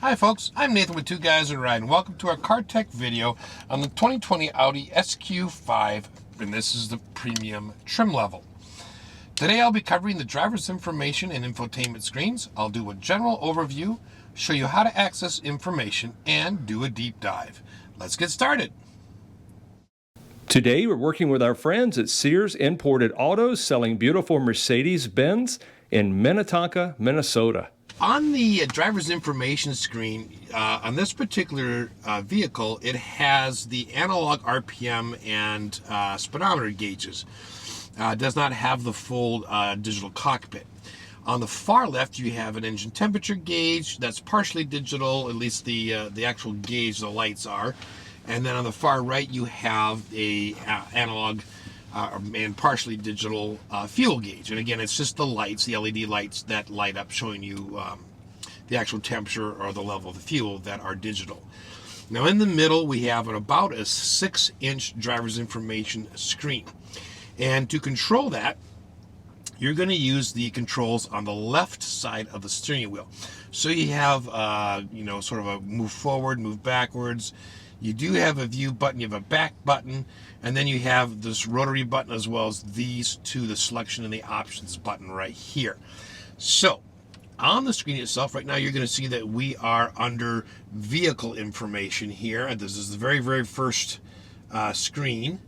Hi folks, I'm Nathan with Two Guys and a Ride, and welcome to our CarTech video on the 2020 Audi SQ5, and this is the premium trim level. Today I'll be covering the driver's information and infotainment screens. I'll do a general overview, show you how to access information, and do a deep dive. Let's get started. Today we're working with our friends at Sears Imported Autos, selling beautiful Mercedes-Benz in Minnetonka, Minnesota. On the driver's information screen, on this particular vehicle, it has the analog RPM and speedometer gauges. It does not have the full digital cockpit. On the far left, you have an engine temperature gauge that's partially digital, at least the actual gauge, the lights are. And then on the far right, you have a analog and partially digital fuel gauge. And again, it's just the lights, the LED lights that light up, showing you the actual temperature or the level of the fuel that are digital. Now in the middle, we have about a 6-inch driver's information screen. And to control that, you're going to use the controls on the left side of the steering wheel. So you have, sort of a move forward, move backwards. You do have a view button, you have a back button, and then you have this rotary button as well as these two, the selection and the options button right here. So on the screen itself right now, you're going to see that we are under vehicle information here. And this is the very, very first screen.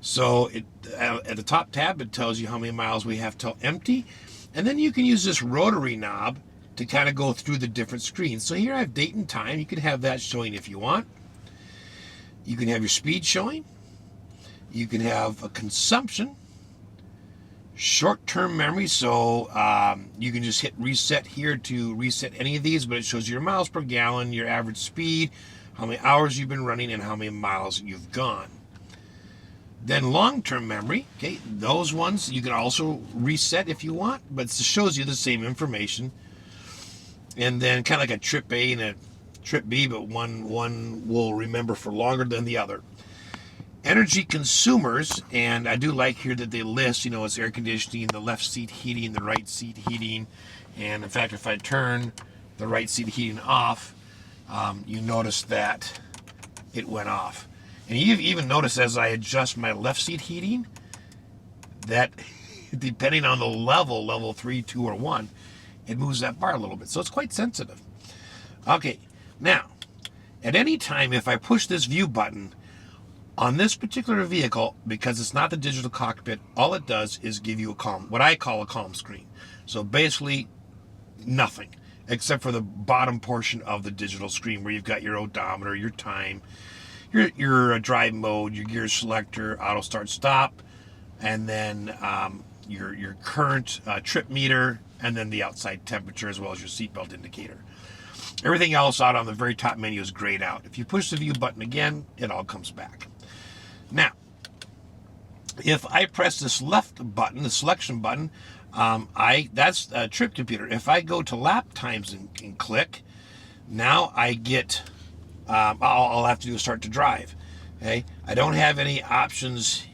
So at the top tab, it tells you how many miles we have till empty. And then you can use this rotary knob to kind of go through the different screens. So here I have date and time. You can have that showing if you want. You can have your speed showing. You can have a consumption, short-term memory, so you can just hit reset here to reset any of these, but it shows your miles per gallon, your average speed, how many hours you've been running, and how many miles you've gone. Then long-term memory, okay, those ones you can also reset if you want, but it shows you the same information. And then kind of like a trip A and a trip B, but one will remember for longer than the other. Energy consumers, and I do like here that they list, it's air conditioning, the left seat heating, the right seat heating, and in fact, if I turn the right seat heating off, you notice that it went off. And you even notice as I adjust my left seat heating, that depending on the level 3, 2, or 1, it moves that bar a little bit. So it's quite sensitive. Okay, now, at any time, if I push this view button on this particular vehicle, because it's not the digital cockpit, all it does is give you what I call a calm screen. So basically, nothing, except for the bottom portion of the digital screen where you've got your odometer, your time, your drive mode, your gear selector, auto start stop, and then your current trip meter, and then the outside temperature as well as your seatbelt indicator. Everything else out on the very top menu is grayed out. If you push the view button again, it all comes back. Now, if I press this left button, the selection button, that's a trip computer. If I go to lap times and click, now I get, all I have to do is start to drive. Okay, I don't have any options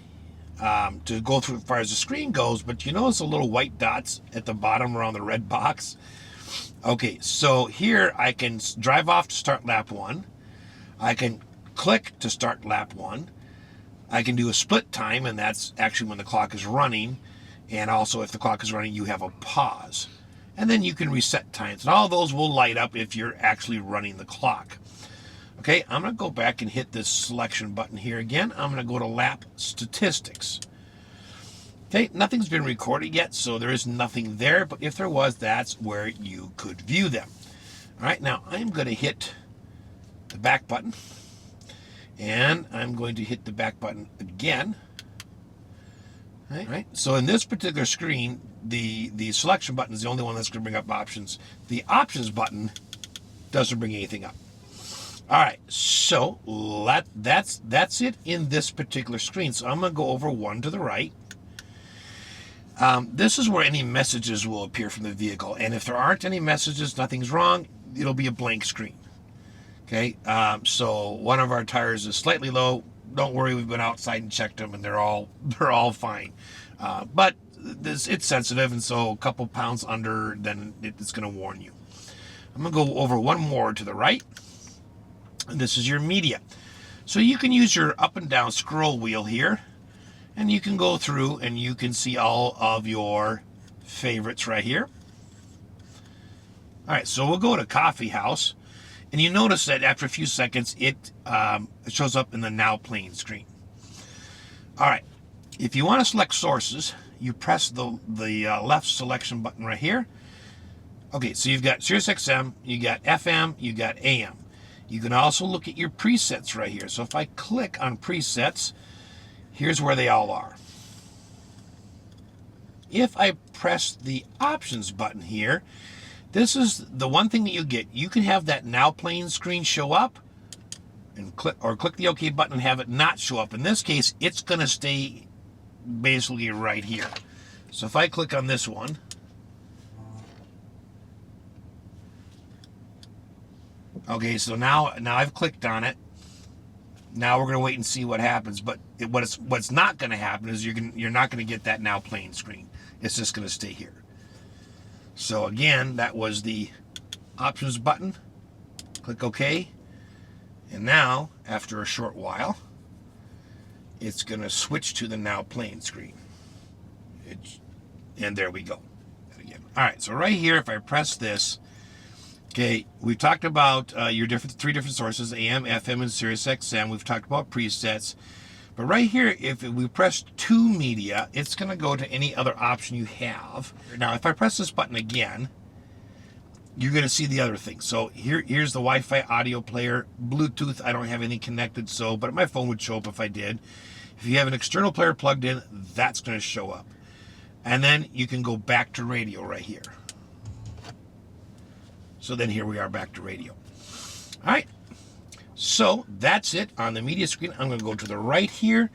to go through as far as the screen goes, but you notice the little white dots at the bottom around the red box? Okay, so here I can drive off to start lap 1. I can click to start lap 1. I can do a split time, and that's actually when the clock is running. And also, if the clock is running, you have a pause. And then you can reset times. And all those will light up if you're actually running the clock. Okay, I'm going to go back and hit this selection button here again. I'm going to go to lap statistics. Okay, nothing's been recorded yet, so there is nothing there, but if there was, that's where you could view them. All right, now I'm going to hit the back button, and I'm going to hit the back button again. All right, so in this particular screen, the selection button is the only one that's going to bring up options. The options button doesn't bring anything up. All right, so that's it in this particular screen. So I'm going to go over one to the right. This is where any messages will appear from the vehicle. And if there aren't any messages, nothing's wrong, it'll be a blank screen. Okay, so one of our tires is slightly low. Don't worry, we've been outside and checked them, and they're all fine. But it's sensitive, and so a couple pounds under, then it's going to warn you. I'm going to go over one more to the right. And this is your media. So you can use your up and down scroll wheel here, and you can go through and you can see all of your favorites right here. All right, so we'll go to Coffee House, and you notice that after a few seconds, it shows up in the Now Playing screen. All right, if you want to select sources, you press the left selection button right here. Okay, so you've got Sirius XM, you got FM, you got AM. You can also look at your presets right here. So if I click on presets, here's where they all are. If I press the options button here, this is the one thing that you get. You can have that Now Playing screen show up and click the OK button and have it not show up. In this case, it's going to stay basically right here. So if I click on this one, okay, so now I've clicked on it. Now we're going to wait and see what happens. But what's not going to happen is you're not going to get that Now Playing screen. It's just going to stay here. So again, that was the options button. Click OK. And now, after a short while, it's going to switch to the Now Playing screen. And there we go. Again. All right, so right here, if I press this, okay, we've talked about your three different sources, AM, FM, and Sirius XM. We've talked about presets. But right here, if we press to media, it's going to go to any other option you have. Now, if I press this button again, you're going to see the other thing. So here's the Wi-Fi audio player. Bluetooth, I don't have anything connected, but my phone would show up if I did. If you have an external player plugged in, that's going to show up. And then you can go back to radio right here. So then here we are back to radio. All right. So that's it on the media screen. I'm going to go to the right here.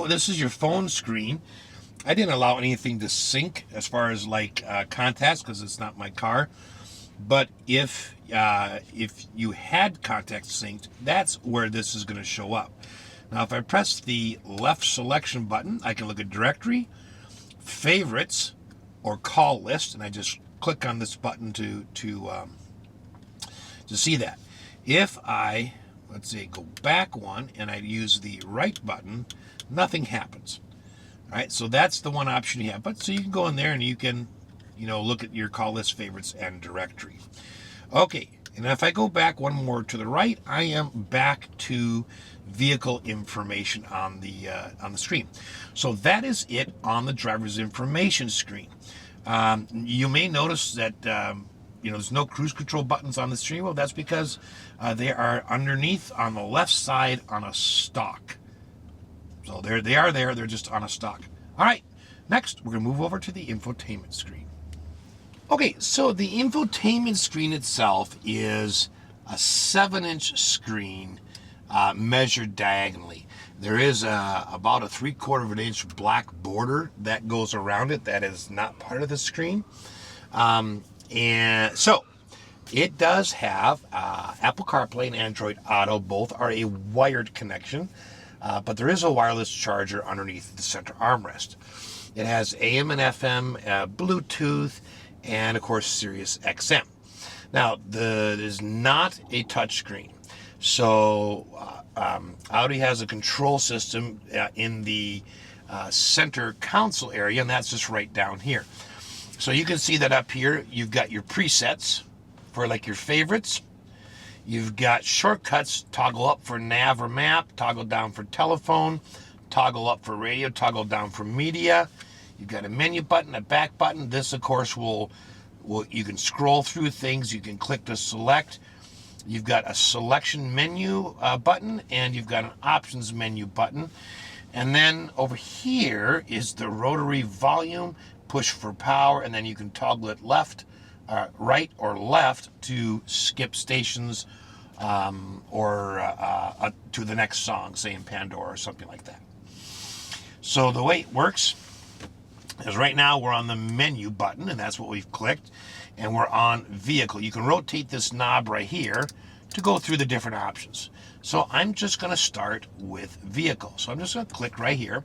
This is your phone screen. I didn't allow anything to sync as far as like contacts because it's not my car. But if you had contacts synced, that's where this is going to show up. Now, if I press the left selection button, I can look at directory, favorites, or call list, and I just click on this button to see that. If I, let's say, go back one and I use the right button, nothing happens. All right, so that's the one option you have. But so you can go in there and you can, look at your call list, favorites, and directory. Okay, and if I go back one more to the right, I am back to vehicle information on the screen. So that is it on the driver's information screen. You may notice that there's no cruise control buttons on the screen. Well, that's because they are underneath on the left side on a stalk. So they are there. They're just on a stalk. All right. Next, we're going to move over to the infotainment screen. Okay, so the infotainment screen itself is a 7-inch screen measured diagonally. There is about a 3/4 of an inch black border that goes around it. That is not part of the screen. And so it does have Apple CarPlay and Android Auto. Both are a wired connection, but there is a wireless charger underneath the center armrest. It has AM and FM, Bluetooth, and of course Sirius XM. Now, it is not a touchscreen. So Audi has a control system in the center console area, and that's just right down here. So you can see that up here, you've got your presets for like your favorites. You've got shortcuts, toggle up for nav or map, toggle down for telephone, toggle up for radio, toggle down for media. You've got a menu button, a back button. This, of course, you can scroll through things. You can click to select. You've got a selection menu button, and you've got an options menu button. And then over here is the rotary volume, push for power, and then you can toggle it right or left to skip stations or to the next song, say in Pandora or something like that. So the way it works is right now we're on the menu button, and that's what we've clicked, and we're on vehicle. You can rotate this knob right here to go through the different options. So I'm just going to start with vehicle. So I'm just going to click right here,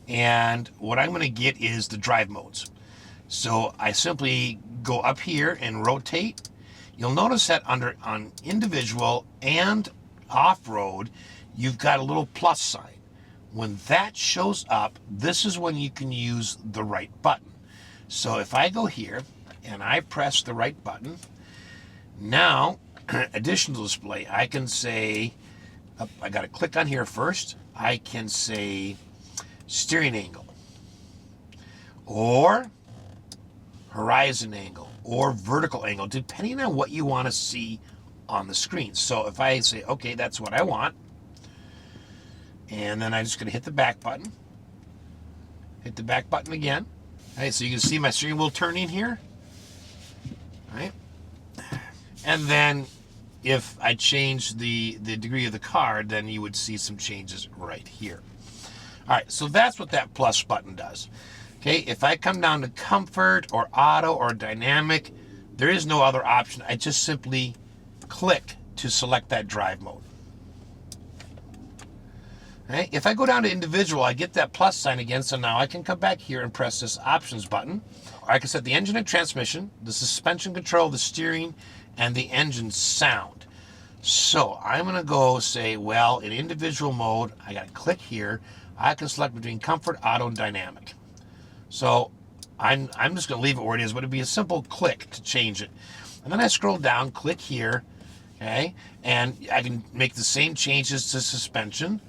and what I'm going to get is the drive modes. So I simply go up here and rotate. you'll notice that on individual and off-road, you've got a little plus sign. When that shows up, this is when you can use the right button. So if I go here and I press the right button, now additional display, I can say, I got to click on here first. I can say steering angle, or horizon angle, or vertical angle, depending on what you want to see on the screen. So if I say, okay, that's what I want, and then I'm just going to hit the back button. Hit the back button again. All right, so you can see my steering wheel turning here. All right. And then if I change the degree of the car, then you would see some changes right here. All right, so that's what that plus button does. Okay, if I come down to comfort or auto or dynamic, there is no other option. I just simply click to select that drive mode. Okay, if I go down to individual, I get that plus sign again, so now I can come back here and press this options button. Or I can set the engine and transmission, the suspension control, the steering, and the engine sound. So I'm going to go say, well, in individual mode, I got to click here. I can select between comfort, auto, and dynamic. So I'm just going to leave it where it is, but it'd be a simple click to change it. And then I scroll down, click here, okay, and I can make the same changes to suspension.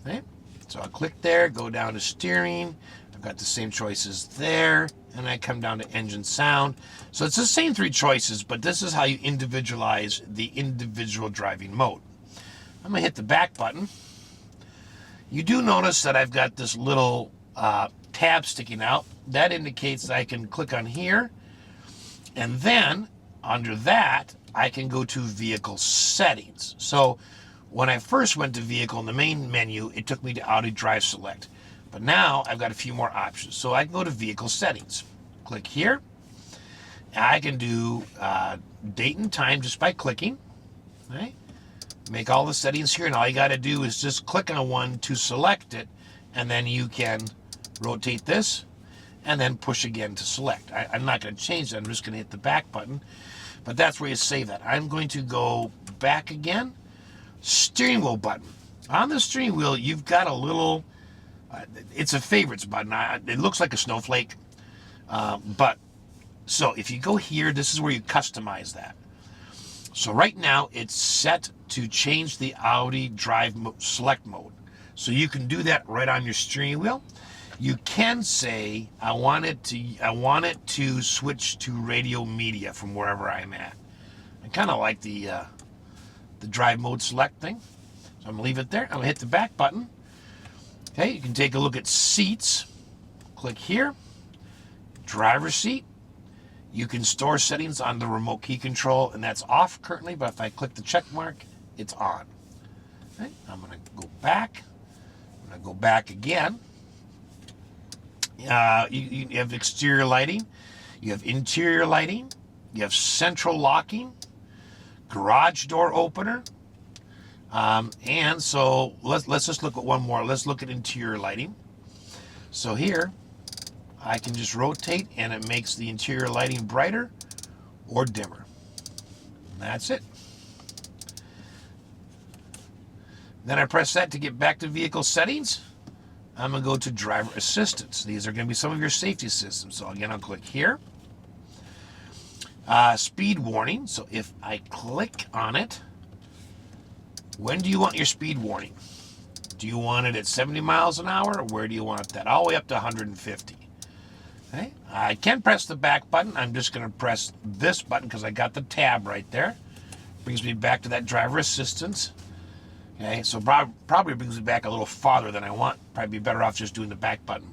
Okay, so I'll click there, go down to steering. I've got the same choices there, and I come down to engine sound. So it's the same three choices, but this is how you individualize the individual driving mode. I'm gonna hit the back button. You do notice that I've got this little tab sticking out. That indicates that I can click on here, and then under that, I can go to vehicle settings. So when I first went to vehicle in the main menu, it took me to Audi Drive Select. But now I've got a few more options. So I can go to vehicle settings. Click here. I can do date and time just by clicking. Right? Make all the settings here, and all you got to do is just click on one to select it, and then you can rotate this and then push again to select. I'm not going to change that. I'm just going to hit the back button. But that's where you save that. I'm going to go back again. Steering wheel button. On the steering wheel, you've got a little, it's a favorites button. It looks like a snowflake. But, so if you go here, this is where you customize that. So right now, it's set to change the Audi Drive Select mode. So you can do that right on your steering wheel. You can say, I want it to switch to radio media from wherever I'm at. I kind of like the drive mode select thing. So I'm gonna leave it there. I'm gonna hit the back button. Okay, you can take a look at seats. Click here, driver's seat. You can store settings on the remote key control, and that's off currently, but if I click the check mark, it's on. Okay, I'm gonna go back. I'm gonna go back again. You have exterior lighting, you have interior lighting, you have central locking, garage door opener, and so let's just look at one more. Let's look at interior lighting. So here, I can just rotate, and it makes the interior lighting brighter or dimmer. And that's it. Then I press that to get back to vehicle settings. I'm going to go to driver assistance. These are going to be some of your safety systems. So again, I'll click here. Speed warning. So if I click on it, when do you want your speed warning? Do you want it at 70 miles an hour, or where do you want that? All the way up to 150. Okay. I can press the back button. I'm just going to press this button because I got the tab right there. Brings me back to that driver assistance. Okay, so probably brings me back a little farther than I want. Probably be better off just doing the back button.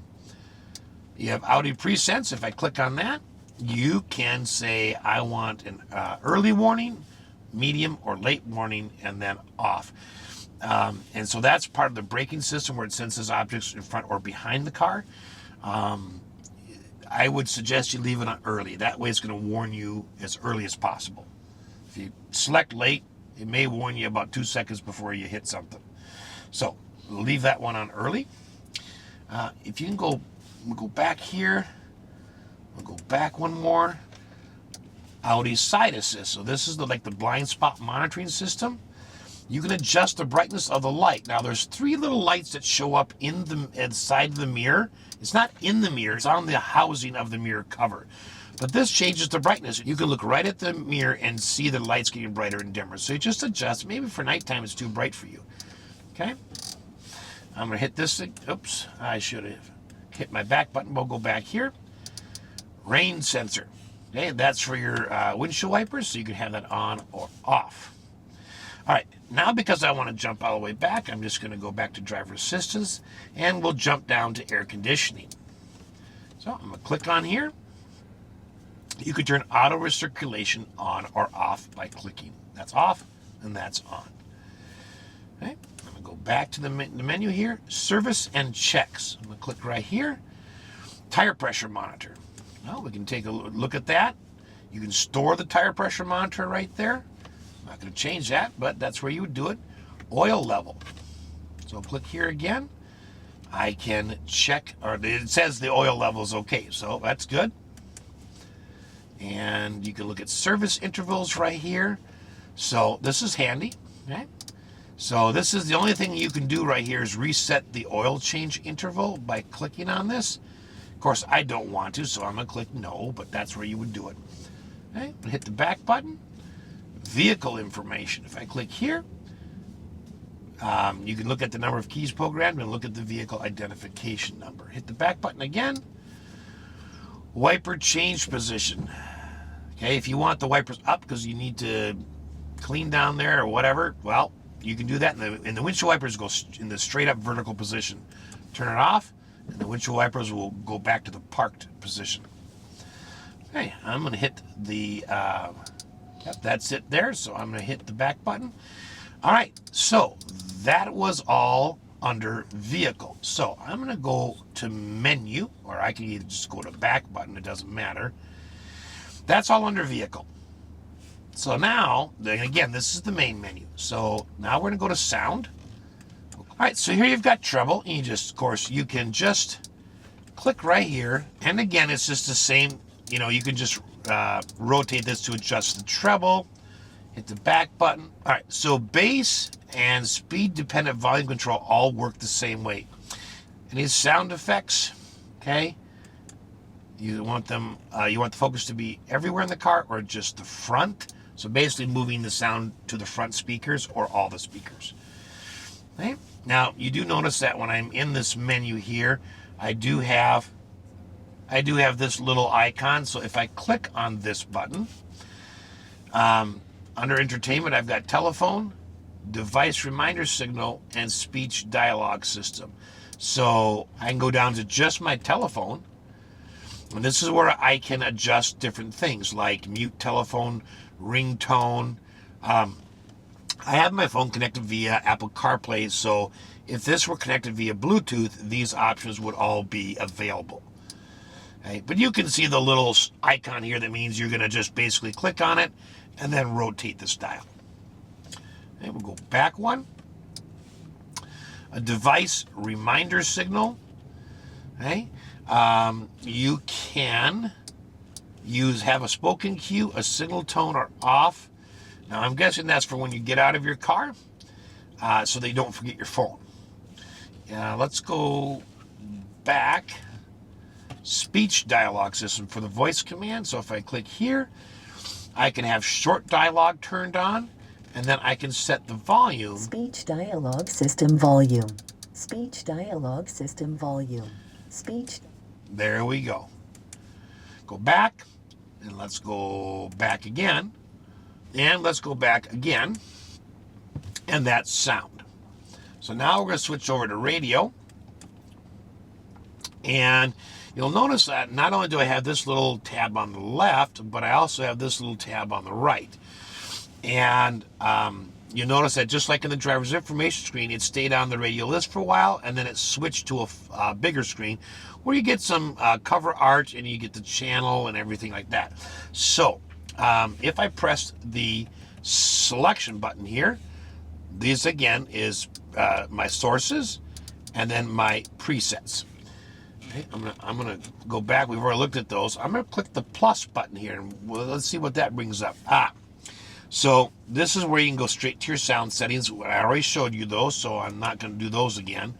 You have Audi Presets. If I click on that, you can say I want an early warning, medium, or late warning, and then off. And so that's part of the braking system where it senses objects in front or behind the car. I would suggest you leave it on early. That way it's going to warn you as early as possible. If you select late, it may warn you about 2 seconds before you hit something. So leave that one on early. If you can go back here, we'll go back one more. Audi side assist. So this is like the blind spot monitoring system. You can adjust the brightness of the light. Now there's 3 little lights that show up in the inside of the mirror. It's not in the mirror, it's on the housing of the mirror cover. But this changes the brightness. You can look right at the mirror and see the lights getting brighter and dimmer. So you just adjust. Maybe for nighttime it's too bright for you. Okay? I'm gonna hit this. Oops, I should have hit my back button. We'll go back here. Rain sensor. Okay, that's for your windshield wipers, so you can have that on or off. All right, now because I want to jump all the way back, I'm just going to go back to driver assistance, and we'll jump down to air conditioning. So I'm going to click on here. You can turn auto recirculation on or off by clicking. That's off, and that's on. Okay, I'm going to go back to the menu here, service and checks. I'm going to click right here, tire pressure monitor. Well, we can take a look at that. You can store the tire pressure monitor right there. I'm not going to change that, but that's where you would do it. Oil level. So click here again. I can check, or it says the oil level is okay, so that's good. And you can look at service intervals right here. So this is handy, okay? So this is the only thing you can do right here is reset the oil change interval by clicking on this. Of course, I don't want to, so I'm going to click no, but that's where you would do it. Okay, hit the back button. Vehicle information. If I click here, you can look at the number of keys programmed and look at the vehicle identification number. Hit the back button again. Wiper change position. Okay, if you want the wipers up because you need to clean down there or whatever, well, you can do that. And the windshield wipers go in the straight up vertical position. Turn it off, and the windshield wipers will go back to the parked position. Okay, I'm going to hit the, yep, that's it there. So I'm going to hit the back button. All right, so that was all under vehicle. So I'm going to go to menu, or I can either just go to back button, it doesn't matter. That's all under vehicle. So now, again, this is the main menu. So now we're going to go to sound. All right, so here you've got treble. And you just, of course, you can just click right here. And again, it's just the same. You know, you can just rotate this to adjust the treble. Hit the back button. All right, so bass and speed-dependent volume control all work the same way. Any sound effects, okay? You want them. You want the focus to be everywhere in the car or just the front. So basically moving the sound to the front speakers or all the speakers. Okay? Now, you do notice that when I'm in this menu here, I do have this little icon. So if I click on this button, under entertainment, I've got telephone, device reminder signal, and speech dialogue system. So I can go down to just my telephone. And this is where I can adjust different things like mute telephone, ringtone. I have my phone connected via Apple CarPlay, so if this were connected via Bluetooth, these options would all be available. Okay, but you can see the little icon here that means you're going to just basically click on it and then rotate this dial. Okay, we'll go back one. A device reminder signal. Okay, you can have a spoken cue, a signal tone, or off. Now I'm guessing that's for when you get out of your car, so they don't forget your phone. Let's go back. Speech dialogue system for the voice command. So if I click here, I can have short dialogue turned on, and then I can set the volume. Speech dialogue system volume. Speech dialogue system volume. Speech. There we go. Go back, and let's go back again, and let's go back again, and that's sound. So now we're going to switch over to radio, and you'll notice that not only do I have this little tab on the left, but I also have this little tab on the right. And you notice that just like in the driver's information screen, it stayed on the radio list for a while, and then it switched to a bigger screen where you get some cover art and you get the channel and everything like that. So if I press the selection button here, this again is my sources and then my presets. Okay, I'm gonna go back. We've already looked at those. I'm gonna click the plus button here, and let's see what that brings up. So this is where you can go straight to your sound settings. I already showed you those, so I'm not gonna do those again.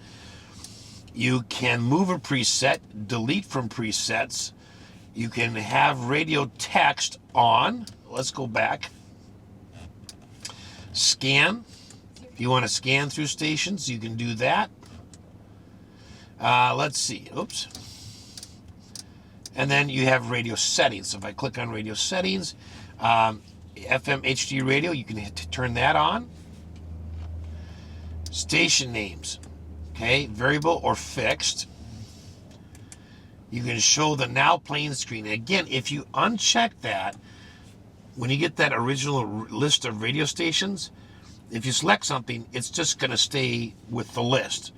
You can move a preset, delete from presets. You can have radio text on. Let's go back. Scan. If you want to scan through stations, you can do that. Let's see. Oops. And then you have radio settings. So if I click on radio settings, FM HD radio, you can turn that on. Station names. Okay, variable or fixed. You can show the now playing screen. Again, if you uncheck that, when you get that original list of radio stations, if you select something, it's just going to stay with the list.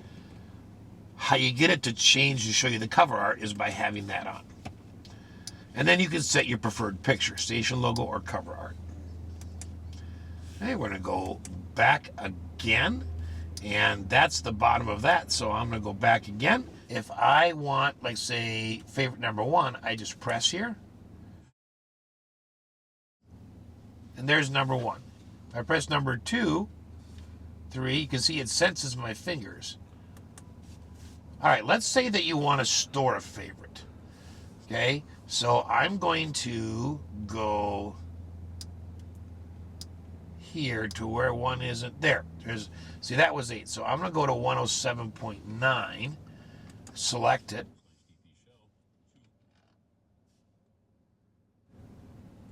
How you get it to change and show you the cover art is by having that on. And then you can set your preferred picture, station logo or cover art. Okay, we're going to go back again, and that's the bottom of that. So I'm going to go back again. If I want, like, say, favorite number 1, I just press here. And there's number 1. If I press number 2, 3, you can see it senses my fingers. All right, let's say that you want to store a favorite. Okay, so I'm going to go here to where 1 isn't there. See, that was 8. So I'm going to go to 107.9, select it.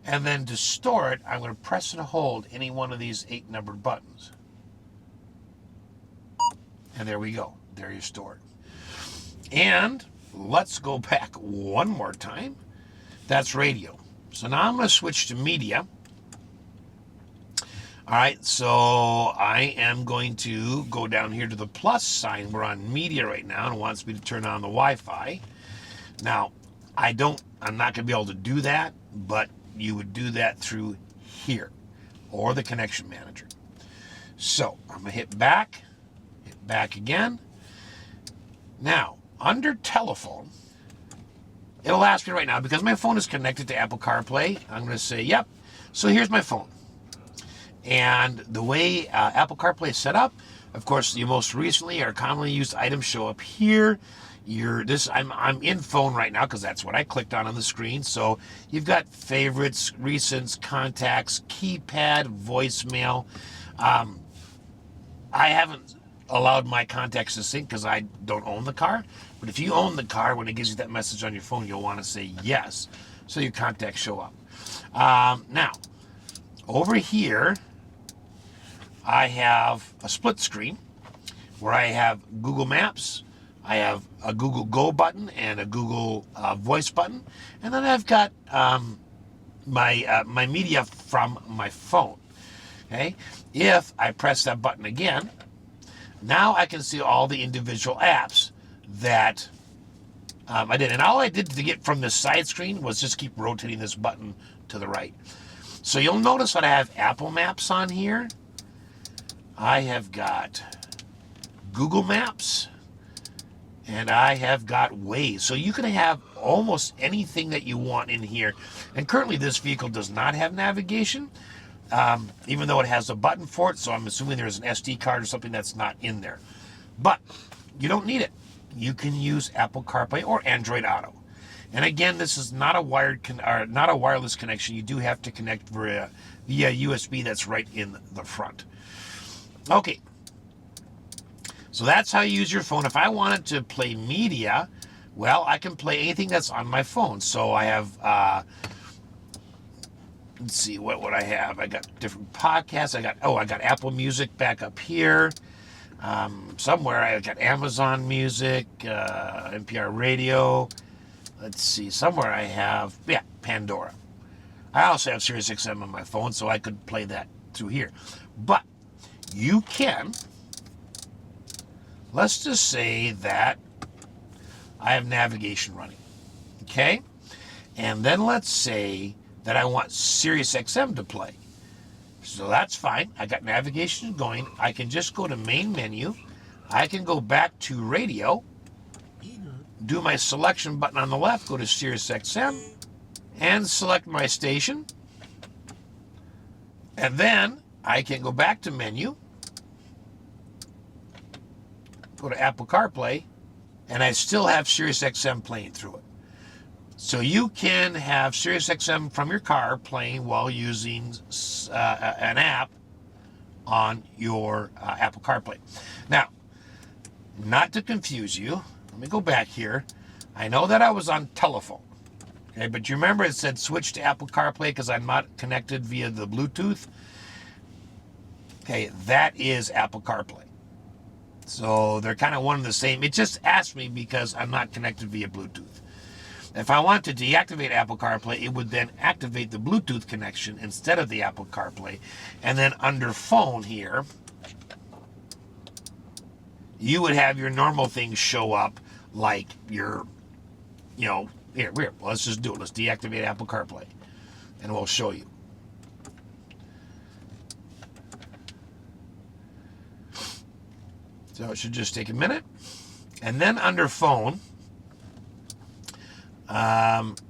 And then to store it, I'm going to press and hold any one of these 8 numbered buttons. And there we go. There you store it. And let's go back one more time. That's radio. So now I'm going to switch to media. All right, so I am going to go down here to the plus sign. We're on media right now, and it wants me to turn on the Wi-Fi. Now, I'm not going to be able to do that, but you would do that through here or the connection manager. So I'm going to hit back again. Now, under telephone, it'll ask me right now, because my phone is connected to Apple CarPlay, I'm going to say, yep. So here's my phone. And the way Apple CarPlay is set up, of course, the most recently or commonly used items show up here. I'm in phone right now because that's what I clicked on the screen. So you've got favorites, recents, contacts, keypad, voicemail. I haven't allowed my contacts to sync because I don't own the car. But if you own the car, when it gives you that message on your phone, you'll want to say yes, so your contacts show up. Now, over here, I have a split screen where I have Google Maps, I have a Google Go button and a Google Voice button, and then I've got my media from my phone. Okay, if I press that button again, now I can see all the individual apps that I did. And all I did to get from this side screen was just keep rotating this button to the right. So you'll notice that I have Apple Maps on here. I have got Google Maps, and I have got Waze. So you can have almost anything that you want in here. And currently this vehicle does not have navigation, even though it has a button for it. So I'm assuming there's an SD card or something that's not in there. But you don't need it. You can use Apple CarPlay or Android Auto. And again, this is not a not a wireless connection. You do have to connect via USB that's right in the front. Okay. So that's how you use your phone. If I wanted to play media, well, I can play anything that's on my phone. So I have, let's see, what would I have? I got different podcasts. I got Apple Music back up here. Somewhere I got Amazon Music, NPR Radio. Let's see, somewhere I have, Pandora. I also have Series XM on my phone, so I could play that through here. But you can, let's just say that I have navigation running, okay? And then let's say that I want Sirius XM to play. So that's fine. I got navigation going. I can just go to main menu. I can go back to radio. do my selection button on the left, go to Sears XM, and select my station. And then I can go back to menu, go to Apple CarPlay, and I still have Sirius XM playing through it. So you can have Sirius XM from your car playing while using an app on your Apple CarPlay. Now, not to confuse you, let me go back here. I know that I was on telephone, okay, but you remember it said switch to Apple CarPlay because I'm not connected via the Bluetooth. Okay, that is Apple CarPlay. So they're kind of one and the same. It just asked me because I'm not connected via Bluetooth. If I want to deactivate Apple CarPlay, it would then activate the Bluetooth connection instead of the Apple CarPlay. And then under phone here, you would have your normal things show up like your, here, let's just do it. Let's deactivate Apple CarPlay and we'll show you. So it should just take a minute. And then under phone,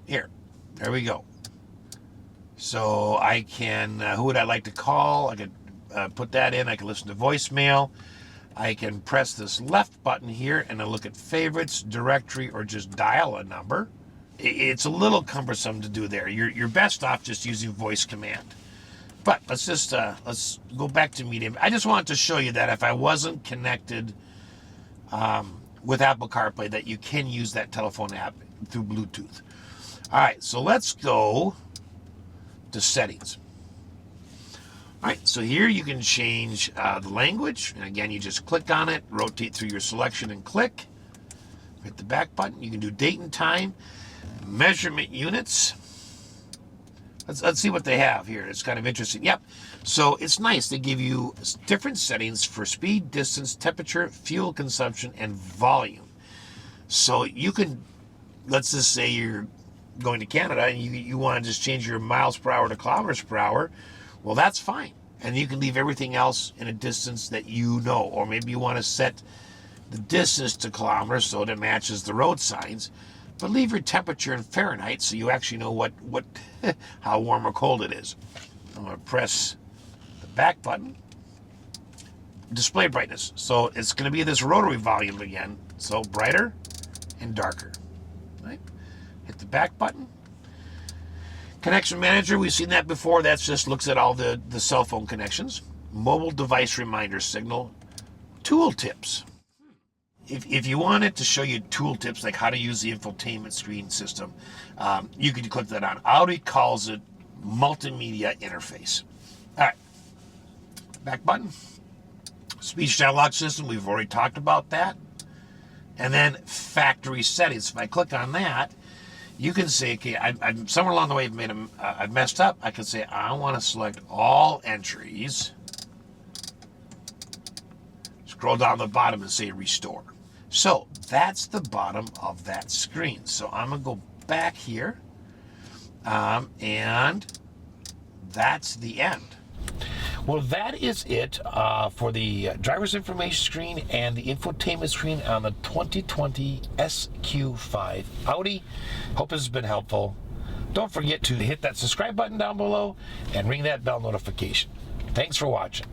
here, there we go. So I can, who would I like to call? I could put that in. I can listen to voicemail. I can press this left button here and I look at favorites, directory, or just dial a number. It's a little cumbersome to do there. You're best off just using voice command. But let's just, let's go back to medium. I just wanted to show you that if I wasn't connected with Apple CarPlay, that you can use that telephone app through Bluetooth. All right, so let's go to settings. All right, so here you can change the language. And again, you just click on it, rotate through your selection and click. Hit the back button. You can do date and time, measurement units. Let's see what they have here. It's kind of interesting. Yep. So it's nice. They give you different settings for speed, distance, temperature, fuel consumption, and volume. So you can, let's just say you're going to Canada and you want to just change your miles per hour to kilometers per hour. Well, that's fine. And you can leave everything else in a distance that you know. Or maybe you want to set the distance to kilometers so that it matches the road signs. But leave your temperature in Fahrenheit so you actually know what how warm or cold it is. I'm going to press the back button. Display brightness. So it's going to be this rotary volume again. So brighter and darker. Right? Hit the back button. Connection manager, we've seen that before. That just looks at all the cell phone connections. Mobile device reminder signal. Tool tips. If you wanted to show you tool tips like how to use the infotainment screen system, you could click that on. Audi calls it multimedia interface. All right, back button. Speech dialogue system, we've already talked about that. And then factory settings. If I click on that, you can say, okay, I'm somewhere along the way I've messed up. I can say I want to select all entries. Scroll down the bottom and say restore. So that's the bottom of that screen. So I'm going to go back here and that's the end. Well, that is it for the driver's information screen and the infotainment screen on the 2020 SQ5 Audi. Hope this has been helpful. Don't forget to hit that subscribe button down below and ring that bell notification. Thanks for watching.